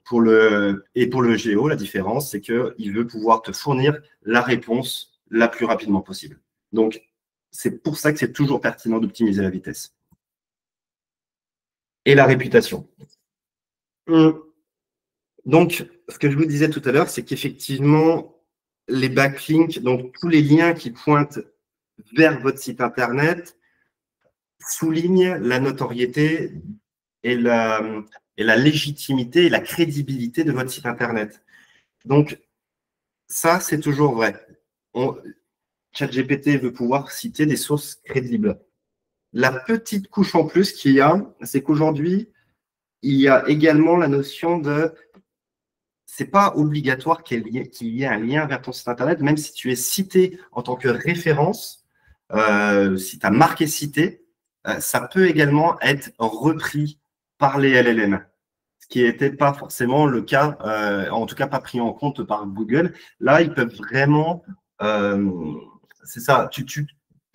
Pour le GEO, la différence, c'est qu'il veut pouvoir te fournir la réponse la plus rapidement possible. Donc, c'est pour ça que c'est toujours pertinent d'optimiser la vitesse. Et la réputation. Donc, ce que je vous disais tout à l'heure, c'est qu'effectivement, les backlinks, donc tous les liens qui pointent vers votre site Internet, soulignent la notoriété et la légitimité et la crédibilité de votre site Internet. Donc, ça, c'est toujours vrai. ChatGPT veut pouvoir citer des sources crédibles. La petite couche en plus qu'il y a, c'est qu'aujourd'hui, il y a également la notion de c'est pas obligatoire qu'il y ait un lien vers ton site Internet, même si tu es cité en tant que référence, si ta marque est citée, ça peut également être repris par les LLM, ce qui n'était pas forcément le cas, en tout cas pas pris en compte par Google. Là, ils peuvent vraiment c'est ça.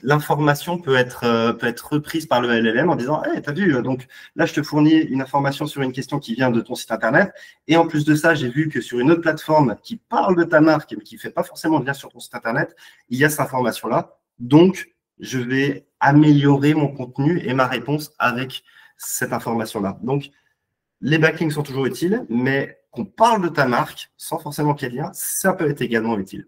L'information peut être reprise par le LLM en disant hey, t'as vu, donc là, je te fournis une information sur une question qui vient de ton site Internet. Et en plus de ça, j'ai vu que sur une autre plateforme qui parle de ta marque, mais qui ne fait pas forcément le lien sur ton site Internet, il y a cette information-là. Donc, je vais améliorer mon contenu et ma réponse avec cette information-là. Donc, les backlinks sont toujours utiles, mais qu'on parle de ta marque sans forcément qu'il y ait de lien, ça peut être également utile.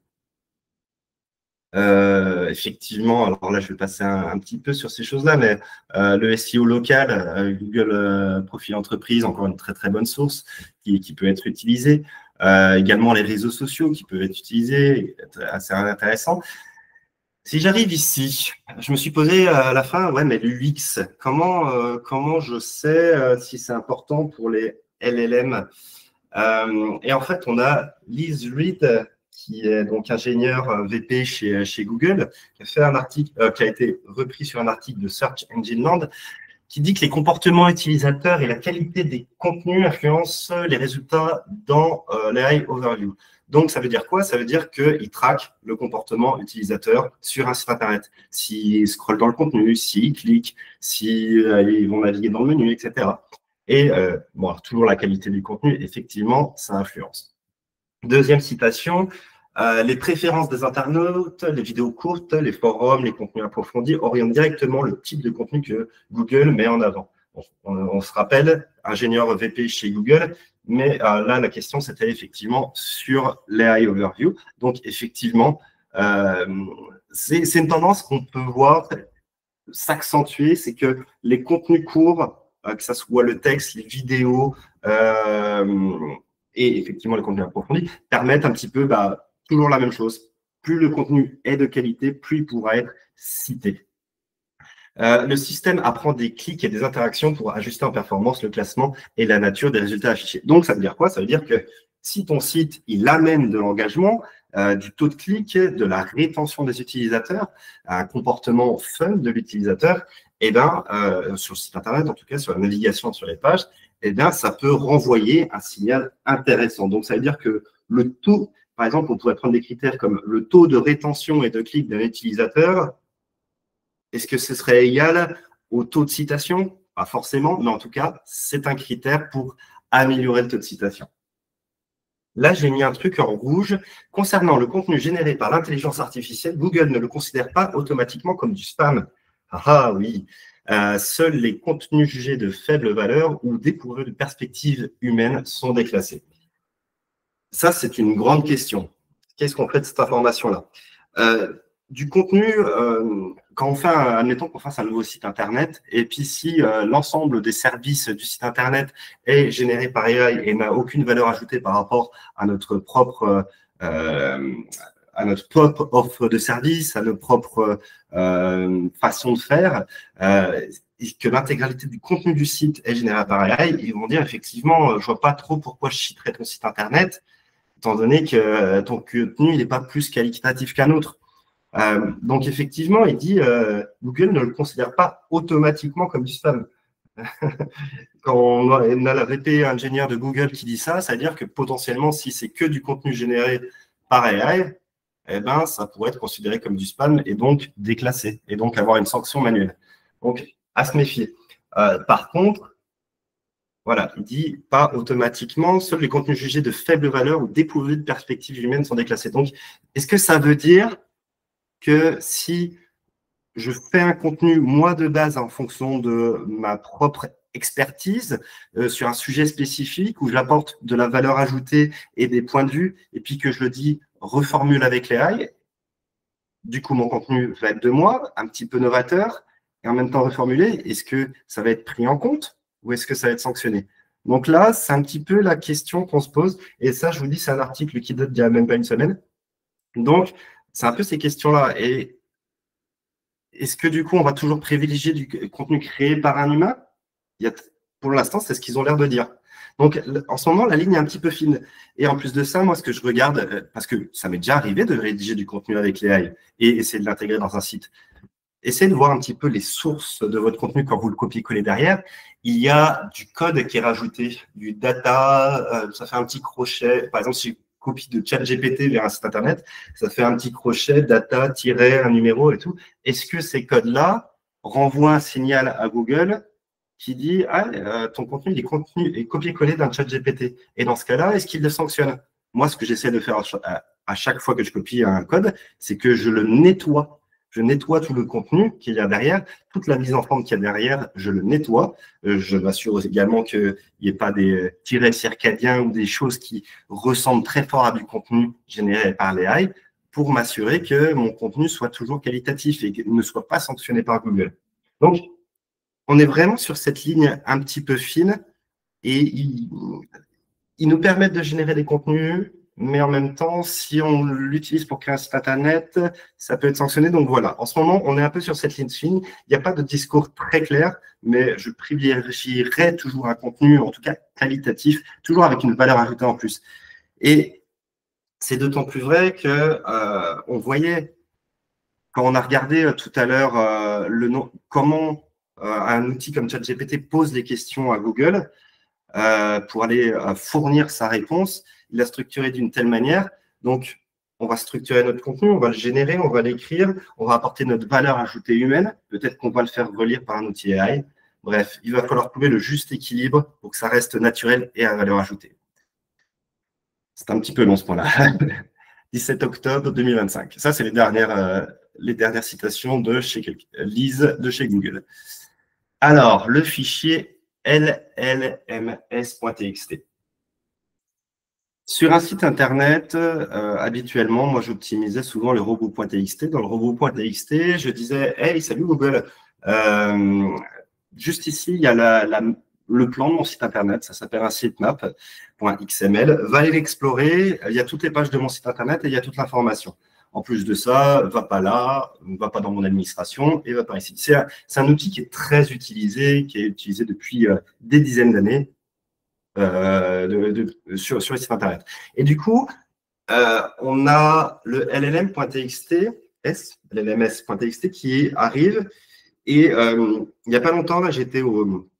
Effectivement, alors là, je vais passer un petit peu sur ces choses-là, mais le SEO local, Google Profil Entreprise, encore une très, très bonne source qui peut être utilisée. Également, les réseaux sociaux qui peuvent être utilisés, assez intéressant. Si j'arrive ici, je me suis posé à la fin, ouais, mais l'UX, comment je sais si c'est important pour les LLM? Et en fait, on a Liz Reed, qui est donc ingénieur VP chez Google, qui a fait un article qui a été repris sur un article de Search Engine Land, qui dit que les comportements utilisateurs et la qualité des contenus influencent les résultats dans l'AI Overview. Donc, ça veut dire quoi? Ça veut dire qu'ils traquent le comportement utilisateur sur un site Internet. S'ils scrollent dans le contenu, s'ils cliquent, s'ils vont naviguer dans le menu, etc. Et bon, alors, toujours la qualité du contenu, effectivement, ça influence. Deuxième citation, les préférences des internautes, les vidéos courtes, les forums, les contenus approfondis orientent directement le type de contenu que Google met en avant. On se rappelle, ingénieur VP chez Google, mais là, la question, c'était effectivement sur l'AI Overview. Donc, effectivement, c'est une tendance qu'on peut voir s'accentuer, c'est que les contenus courts, que ce soit le texte, les vidéos et effectivement les contenus approfondis, permettent un petit peu toujours la même chose. Plus le contenu est de qualité, plus il pourra être cité. Le système apprend des clics et des interactions pour ajuster en performance le classement et la nature des résultats affichés. Donc, ça veut dire quoi? Ça veut dire que si ton site, il amène de l'engagement, du taux de clic, de la rétention des utilisateurs, un comportement fun de l'utilisateur, et bien, sur le site Internet, en tout cas, sur la navigation sur les pages, et bien, ça peut renvoyer un signal intéressant. Donc, ça veut dire que le taux, par exemple, on pourrait prendre des critères comme le taux de rétention et de clic d'un utilisateur. Est-ce que ce serait égal au taux de citation? Pas forcément, mais en tout cas, c'est un critère pour améliorer le taux de citation. Là, j'ai mis un truc en rouge. Concernant le contenu généré par l'intelligence artificielle, Google ne le considère pas automatiquement comme du spam. Ah oui, seuls les contenus jugés de faible valeur ou dépourvus de perspective humaine sont déclassés. Ça, c'est une grande question. Qu'est-ce qu'on fait de cette information-là? Du contenu, quand on fait, admettons qu'on fasse un nouveau site Internet, et puis si l'ensemble des services du site Internet est généré par AI et n'a aucune valeur ajoutée par rapport à notre propre offre de service, à notre propre façon de faire, et que l'intégralité du contenu du site est généré par AI, ils vont dire effectivement, je vois pas trop pourquoi je citerais ton site Internet, étant donné que ton contenu n'est pas plus qualitatif qu'un autre. Donc, effectivement, il dit Google ne le considère pas automatiquement comme du spam. Quand on a la VP ingénieur de Google qui dit ça, ça veut dire que potentiellement, si c'est que du contenu généré par AI, eh ben, ça pourrait être considéré comme du spam et donc déclassé, et donc avoir une sanction manuelle. Donc, à se méfier. Par contre, voilà, il dit pas automatiquement, seuls les contenus jugés de faible valeur ou dépourvus de perspective humaine sont déclassés. Donc, est-ce que ça veut dire que si je fais un contenu, moi, de base, en fonction de ma propre expertise sur un sujet spécifique, où j'apporte de la valeur ajoutée et des points de vue, et puis que je le dis, reformule avec l'AI, du coup, mon contenu va être de moi, un petit peu novateur, et en même temps reformulé. Est-ce que ça va être pris en compte ou est-ce que ça va être sanctionné? Donc là, c'est un petit peu la question qu'on se pose. Et ça, je vous dis, c'est un article qui date d'il n'y a même pas une semaine. Donc, c'est un peu ces questions-là. Et est-ce que du coup, on va toujours privilégier du contenu créé par un humain? Pour l'instant, c'est ce qu'ils ont l'air de dire. Donc, en ce moment, la ligne est un petit peu fine. Et en plus de ça, moi, ce que je regarde, parce que ça m'est déjà arrivé de rédiger du contenu avec l'AI et essayer de l'intégrer dans un site. Essayez de voir un petit peu les sources de votre contenu quand vous le copiez-collez derrière. Il y a du code qui est rajouté, du data, ça fait un petit crochet. Par exemple, si copie de ChatGPT vers un site Internet, ça fait un petit crochet, data, tiret, un numéro et tout. Est-ce que ces codes-là renvoient un signal à Google qui dit « Ah, ton contenu est copié-collé d'un ChatGPT ». Et dans ce cas-là, est-ce qu'il le sanctionne? Moi, ce que j'essaie de faire à chaque fois que je copie un code, c'est que je le nettoie. Je nettoie tout le contenu qu'il y a derrière, toute la mise en forme qu'il y a derrière, je le nettoie. Je m'assure également qu'il n'y ait pas des tirets circadiens ou des choses qui ressemblent très fort à du contenu généré par l'AI pour m'assurer que mon contenu soit toujours qualitatif et qu'il ne soit pas sanctionné par Google. Donc, on est vraiment sur cette ligne un petit peu fine et ils nous permettent de générer des contenus, mais en même temps, si on l'utilise pour créer un site Internet, ça peut être sanctionné. Donc voilà, en ce moment, on est un peu sur cette ligne fine. Il n'y a pas de discours très clair, mais je privilégierais toujours un contenu, en tout cas qualitatif, toujours avec une valeur ajoutée en plus. Et c'est d'autant plus vrai que on voyait, quand on a regardé tout à l'heure comment un outil comme ChatGPT pose les questions à Google, pour aller fournir sa réponse, il l'a structuré d'une telle manière. Donc, on va structurer notre contenu, on va le générer, on va l'écrire, on va apporter notre valeur ajoutée humaine. Peut-être qu'on va le faire relire par un outil AI. Bref, il va falloir trouver le juste équilibre pour que ça reste naturel et à valeur ajoutée. C'est un petit peu long ce point-là. 17 octobre 2025. Ça, c'est les dernières citations de chez Lise de chez Google. Alors, le fichier llms.txt. Sur un site Internet, habituellement, moi, j'optimisais souvent le robot.txt. Dans le robot.txt, je disais « Hey, salut Google, juste ici, il y a le plan de mon site Internet, ça s'appelle un sitemap.xml. Va aller l'explorer, il y a toutes les pages de mon site Internet et il y a toute l'information. En plus de ça, va pas là, va pas dans mon administration et va pas ici. C'est un outil qui est très utilisé, qui est utilisé depuis des dizaines d'années sur les sites Internet. Et du coup, on a le llms.txt qui arrive. Et il n'y a pas longtemps, là, j'étais au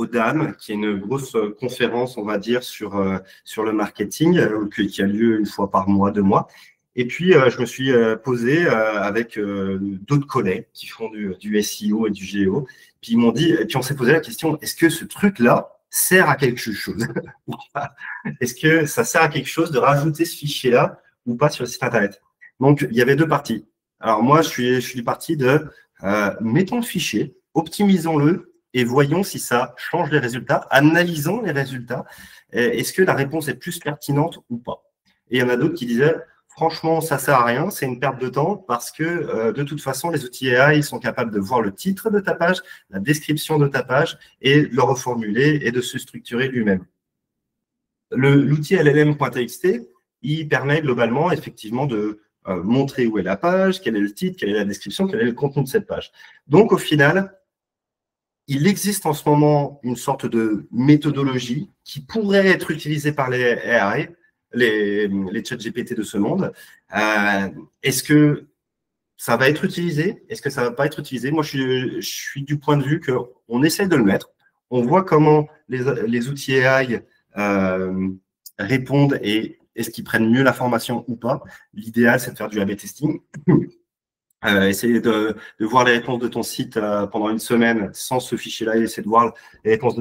DAM, qui est une grosse conférence, on va dire, sur le marketing, qui a lieu une fois par mois, 2 mois. Et puis, je me suis posé avec d'autres collègues qui font du SEO et du GEO. Puis ils m'ont dit, et puis on s'est posé la question, est-ce que ce truc-là sert à quelque chose ou pas? Est-ce que ça sert à quelque chose de rajouter ce fichier-là ou pas sur le site Internet? Donc, il y avait 2 parties. Alors moi, je suis du parti de mettons le fichier, optimisons-le et voyons si ça change les résultats, analysons les résultats. Est-ce que la réponse est plus pertinente ou pas? Et il y en a d'autres qui disaient, franchement, ça ne sert à rien, c'est une perte de temps parce que de toute façon, les outils AI sont capables de voir le titre de ta page, la description de ta page et de le reformuler et de se structurer lui-même. L'outil llm.txt, il permet globalement, effectivement, de montrer où est la page, quel est le titre, quelle est la description, quel est le contenu de cette page. Donc, au final, il existe en ce moment une sorte de méthodologie qui pourrait être utilisée par les AI, les ChatGPT de ce monde. Est-ce que ça va être utilisé? Est-ce que ça ne va pas être utilisé? Moi, je suis du point de vue qu'on essaie de le mettre. On voit comment les outils AI répondent et est-ce qu'ils prennent mieux l'information ou pas. L'idéal, c'est de faire du A/B testing. Essayer de voir les réponses de ton site pendant une semaine sans ce fichier-là et essayer de voir les réponses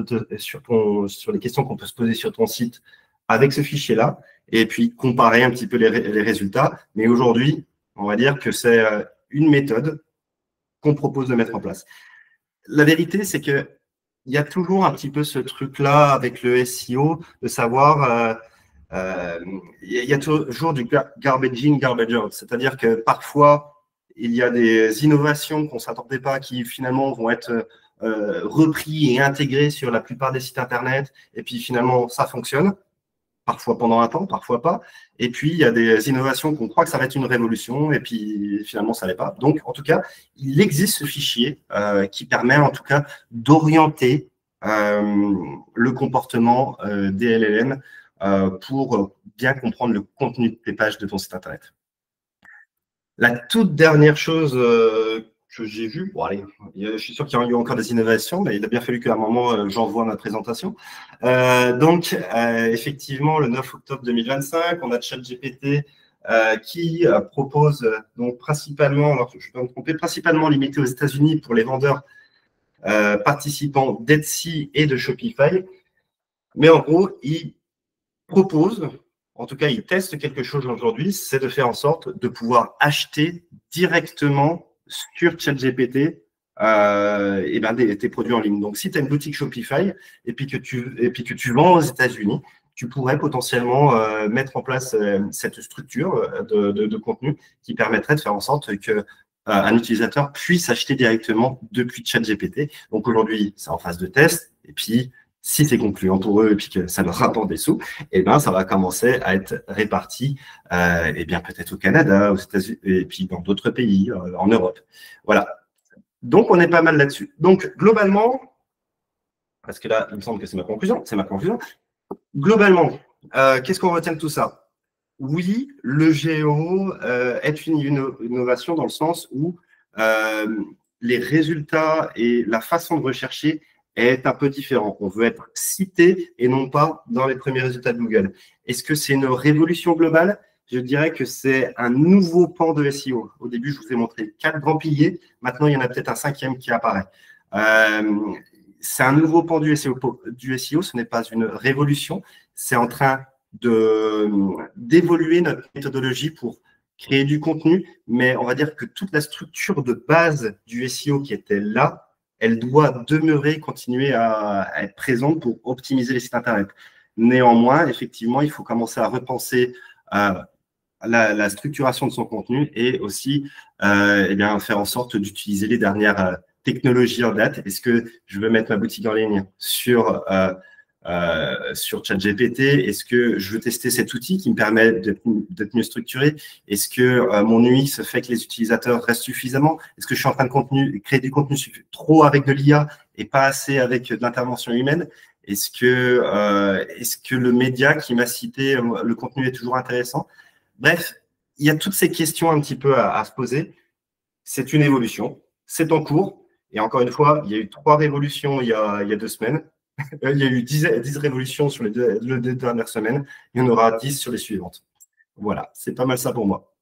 sur les questions qu'on peut se poser sur ton site avec ce fichier-là et puis comparer un petit peu les résultats. Mais aujourd'hui, on va dire que c'est une méthode qu'on propose de mettre en place. La vérité, c'est qu'il y a toujours un petit peu ce truc-là avec le SEO de savoir… il y a toujours du garbage in, garbage out. C'est-à-dire que parfois, il y a des innovations qu'on ne s'attendait pas qui finalement vont être repris et intégrés sur la plupart des sites Internet. Et puis finalement, ça fonctionne. Parfois pendant un temps, parfois pas. Et puis, il y a des innovations qu'on croit que ça va être une révolution et puis finalement, ça ne l'est pas. Donc, en tout cas, il existe ce fichier qui permet en tout cas d'orienter le comportement des LLM pour bien comprendre le contenu des pages de ton site Internet. La toute dernière chose que j'ai vu, bon, allez, je suis sûr qu'il y a eu encore des innovations, mais il a bien fallu qu'à un moment, j'envoie ma présentation. Effectivement, le 9 octobre 2025, on a ChatGPT qui propose donc principalement, alors je ne vais pas me tromper, principalement limité aux États-Unis pour les vendeurs participants d'Etsy et de Shopify. Mais en gros, il propose, en tout cas, il teste quelque chose aujourd'hui, c'est de faire en sorte de pouvoir acheter directement sur ChatGPT tes produits en ligne. Donc, si tu as une boutique Shopify et puis que tu vends aux États-Unis, tu pourrais potentiellement mettre en place cette structure de contenu qui permettrait de faire en sorte que un utilisateur puisse acheter directement depuis ChatGPT. Donc aujourd'hui, c'est en phase de test. Et puis, si c'est concluant pour eux et puis que ça leur rapporte des sous, eh ben, ça va commencer à être réparti peut-être au Canada, aux États-Unis et puis dans d'autres pays, en Europe. Voilà. Donc, on est pas mal là-dessus. Donc, globalement, parce que là, il me semble que c'est ma conclusion. Globalement, qu'est-ce qu'on retient de tout ça? Oui, le géo est une innovation dans le sens où les résultats et la façon de rechercher est un peu différent. On veut être cité et non pas dans les premiers résultats de Google. Est-ce que c'est une révolution globale? Je dirais que c'est un nouveau pan de SEO. Au début, je vous ai montré 4 grands piliers. Maintenant, il y en a peut-être un 5e qui apparaît. C'est un nouveau pan du SEO. Ce n'est pas une révolution. C'est en train d'évoluer notre méthodologie pour créer du contenu, mais on va dire que toute la structure de base du SEO qui était là, elle doit demeurer, continuer à être présente pour optimiser les sites Internet. Néanmoins, effectivement, il faut commencer à repenser la structuration de son contenu et aussi faire en sorte d'utiliser les dernières technologies en date. Est-ce que je veux mettre ma boutique en ligne sur ChatGPT? Est-ce que je veux tester cet outil qui me permet d'être mieux structuré? Est-ce que mon UX fait que les utilisateurs restent suffisamment? Est-ce que je suis en train de créer du contenu trop avec de l'IA et pas assez avec de l'intervention humaine? Est-ce que le média qui m'a cité, le contenu est toujours intéressant? Bref, il y a toutes ces questions un petit peu à se poser. C'est une évolution, c'est en cours. Et encore une fois, il y a eu 3 révolutions il y a 2 semaines. Il y a eu 10 révolutions sur les deux dernières semaines. Il y en aura 10 sur les suivantes. Voilà, c'est pas mal ça pour moi.